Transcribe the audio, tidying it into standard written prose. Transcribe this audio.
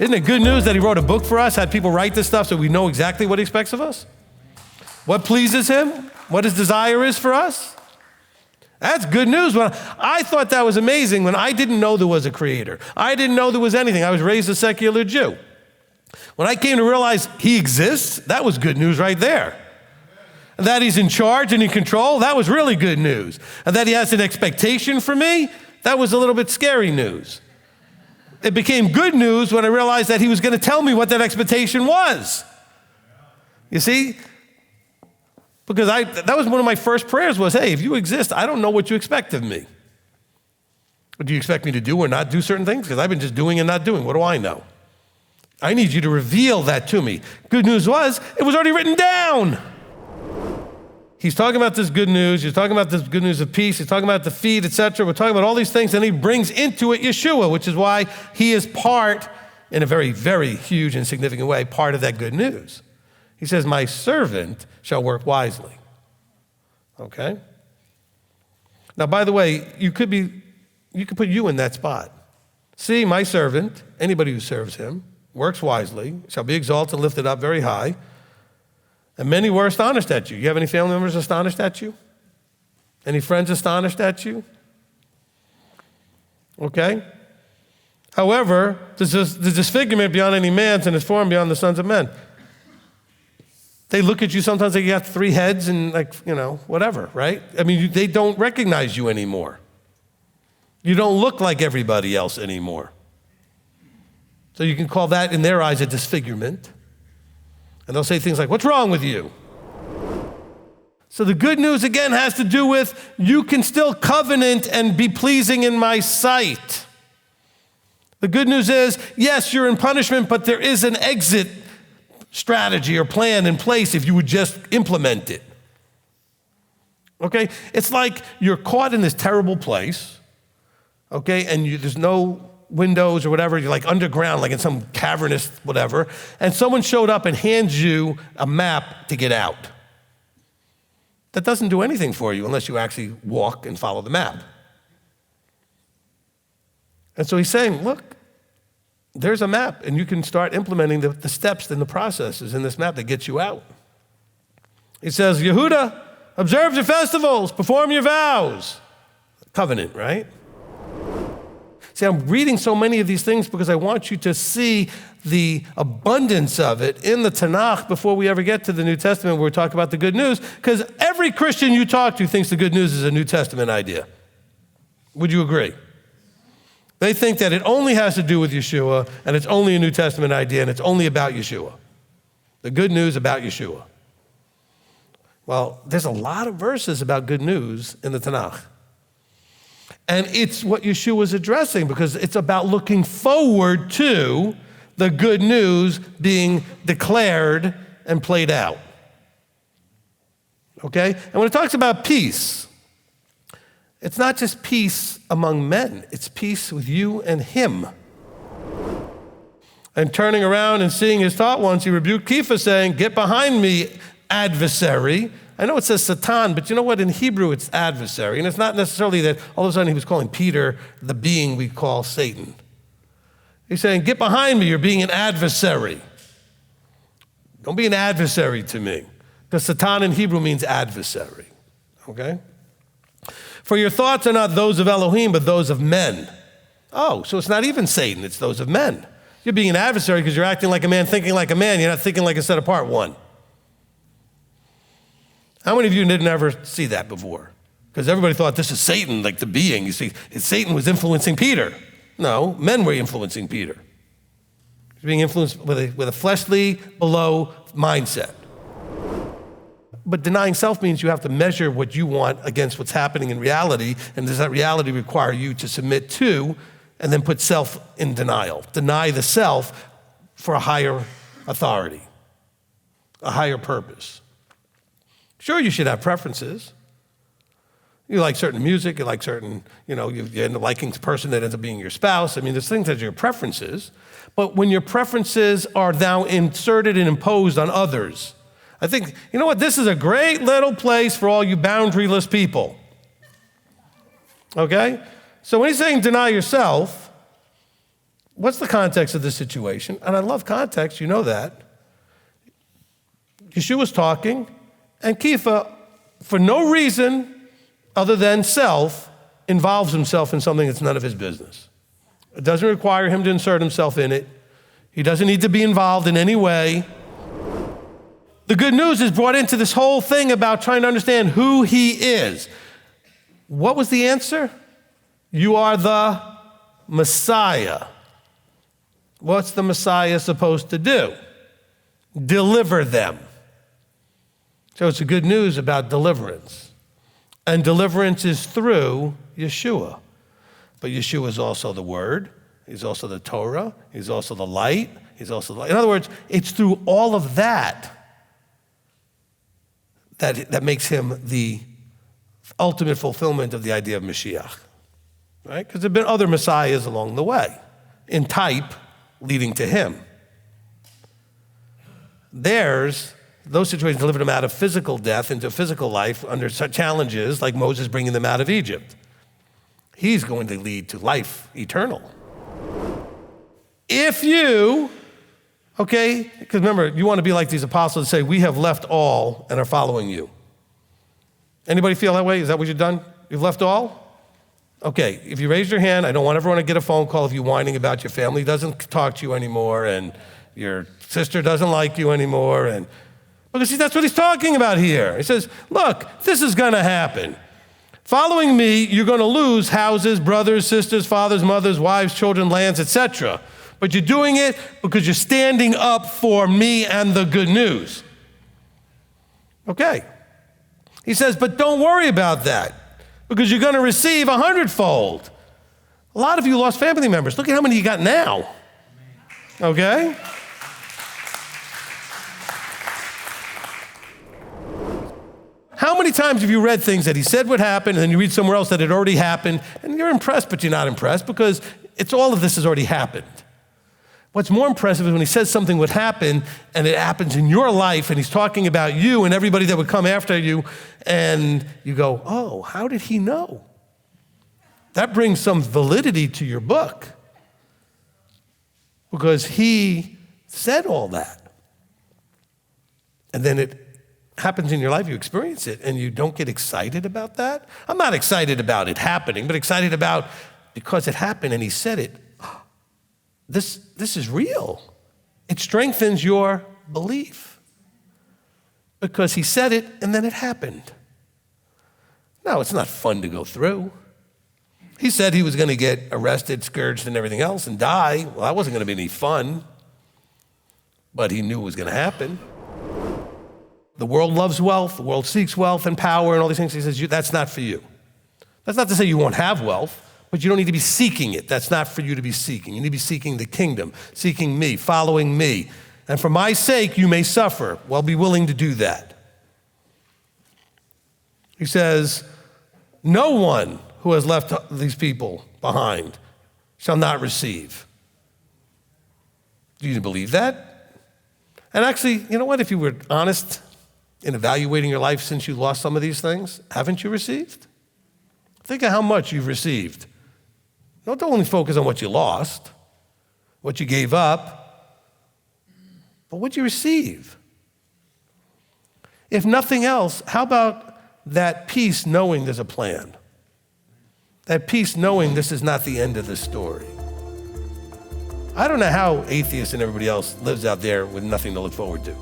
Isn't it good news that he wrote a book for us, had people write this stuff so we know exactly what he expects of us? What pleases him? What his desire is for us? That's good news. I thought that was amazing when I didn't know there was a creator. I didn't know there was anything. I was raised a secular Jew. When I came to realize he exists, that was good news right there. And that he's in charge and in control, that was really good news. And that he has an expectation for me, that was a little bit scary news. It became good news when I realized that he was going to tell me what that expectation was. You see? Because that was one of my first prayers was, hey, if you exist, I don't know what you expect of me. Do you expect me to do or not do certain things? Because I've been just doing and not doing. What do I know? I need you to reveal that to me. Good news was, it was already written down. He's talking about this good news. He's talking about this good news of peace. He's talking about the feet, etc. We're talking about all these things, and he brings into it Yeshua, which is why he is part, in a very, very huge and significant way, part of that good news. He says, my servant shall work wisely. Okay? Now, by the way, you could put you in that spot. See, my servant, anybody who serves him, works wisely, shall be exalted and lifted up very high, and many were astonished at you. You have any family members astonished at you? Any friends astonished at you? Okay? However, the disfigurement beyond any man's and his form beyond the sons of men. They look at you sometimes like you have 3 heads and whatever, right? I mean, they don't recognize you anymore. You don't look like everybody else anymore. So you can call that, in their eyes, a disfigurement. And they'll say things like, what's wrong with you? So the good news, again, has to do with you can still covenant and be pleasing in my sight. The good news is, yes, you're in punishment, but there is an exit strategy or plan in place if you would just implement it. Okay? It's like you're caught in this terrible place, okay, and there's no windows or whatever, you're like underground, like in some cavernous whatever, and someone showed up and hands you a map to get out. That doesn't do anything for you unless you actually walk and follow the map. And so he's saying, look, there's a map, and you can start implementing the steps and the processes in this map that gets you out. He says, Yehuda, observe your festivals, perform your vows. Covenant, right? See, I'm reading so many of these things because I want you to see the abundance of it in the Tanakh before we ever get to the New Testament where we talk about the good news, because every Christian you talk to thinks the good news is a New Testament idea. Would you agree? They think that it only has to do with Yeshua, and it's only a New Testament idea, and it's only about Yeshua. The good news about Yeshua. Well, there's a lot of verses about good news in the Tanakh. And it's what Yeshua is addressing because it's about looking forward to the good news being declared and played out. Okay? And when it talks about peace, it's not just peace among men, it's peace with you and him. And turning around and seeing his taught ones, he rebuked Kepha, saying, get behind me, adversary. I know it says Satan, but you know what? In Hebrew, it's adversary. And it's not necessarily that all of a sudden he was calling Peter the being we call Satan. He's saying, get behind me, you're being an adversary. Don't be an adversary to me. Because Satan in Hebrew means adversary, okay? For your thoughts are not those of Elohim, but those of men. Oh, so it's not even Satan, it's those of men. You're being an adversary because you're acting like a man, thinking like a man. You're not thinking like a set apart one. How many of you didn't ever see that before? Because everybody thought this is Satan, like the being. You see, Satan was influencing Peter. No, men were influencing Peter. He was being influenced with a fleshly, below mindset. But denying self means you have to measure what you want against what's happening in reality, and does that reality require you to submit to and then put self in denial? Deny the self for a higher authority, a higher purpose. Sure, you should have preferences. You like certain music, you like certain, you end up liking the person that ends up being your spouse. I mean, there's things that are your preferences. But when your preferences are now inserted and imposed on others, I think, you know what, this is a great little place for all you boundaryless people. Okay? So when he's saying deny yourself, what's the context of this situation? And I love context, you know that. Yeshua's talking, and Kepha, for no reason other than self, involves himself in something that's none of his business. It doesn't require him to insert himself in it. He doesn't need to be involved in any way. The good news is brought into this whole thing about trying to understand who he is. What was the answer? You are the Messiah. What's the Messiah supposed to do? Deliver them. So it's the good news about deliverance. And deliverance is through Yeshua. But Yeshua is also the Word. He's also the Torah. He's also the light. He's also the light. In other words, it's through all of that that makes him the ultimate fulfillment of the idea of Mashiach. Right? Because there have been other messiahs along the way, in type, leading to him. Those situations delivered them out of physical death into physical life under such challenges, like Moses bringing them out of Egypt. He's going to lead to life eternal. If you, okay, because remember, you want to be like these apostles and say, we have left all and are following you. Anybody feel that way? Is that what you've done? You've left all? Okay, if you raise your hand, I don't want everyone to get a phone call of you whining about your family doesn't talk to you anymore and your sister doesn't like you anymore. Because see, that's what he's talking about here. He says, look, this is going to happen. Following me, you're going to lose houses, brothers, sisters, fathers, mothers, wives, children, lands, etc. But you're doing it because you're standing up for me and the good news. Okay. He says, but don't worry about that because you're going to receive 100-fold. A lot of you lost family members. Look at how many you got now. Okay? How many times have you read things that he said would happen, and then you read somewhere else that it already happened, and you're impressed, but you're not impressed because all of this has already happened. What's more impressive is when he says something would happen, and it happens in your life, and he's talking about you and everybody that would come after you, and you go, oh, how did he know? That brings some validity to your book because he said all that. And then it happens in your life, you experience it, and you don't get excited about that. I'm not excited about it happening, but excited about because it happened and he said it. This is real. It strengthens your belief because he said it and then it happened. No, it's not fun to go through. He said he was going to get arrested, scourged, and everything else and die. Well, that wasn't going to be any fun, but he knew it was going to happen. The world loves wealth. The world seeks wealth and power and all these things. He says, that's not for you. That's not to say you won't have wealth, but you don't need to be seeking it. That's not for you to be seeking. You need to be seeking the kingdom, seeking me, following me. And for my sake, you may suffer. Well, be willing to do that. He says, no one who has left these people behind shall not receive. Do you believe that? And actually, you know what? If you were honest in evaluating your life since you lost some of these things, haven't you received? Think of how much you've received. Don't only focus on what you lost, what you gave up, but what you receive. If nothing else, how about that peace knowing there's a plan? That peace knowing this is not the end of the story. I don't know how atheists and everybody else lives out there with nothing to look forward to.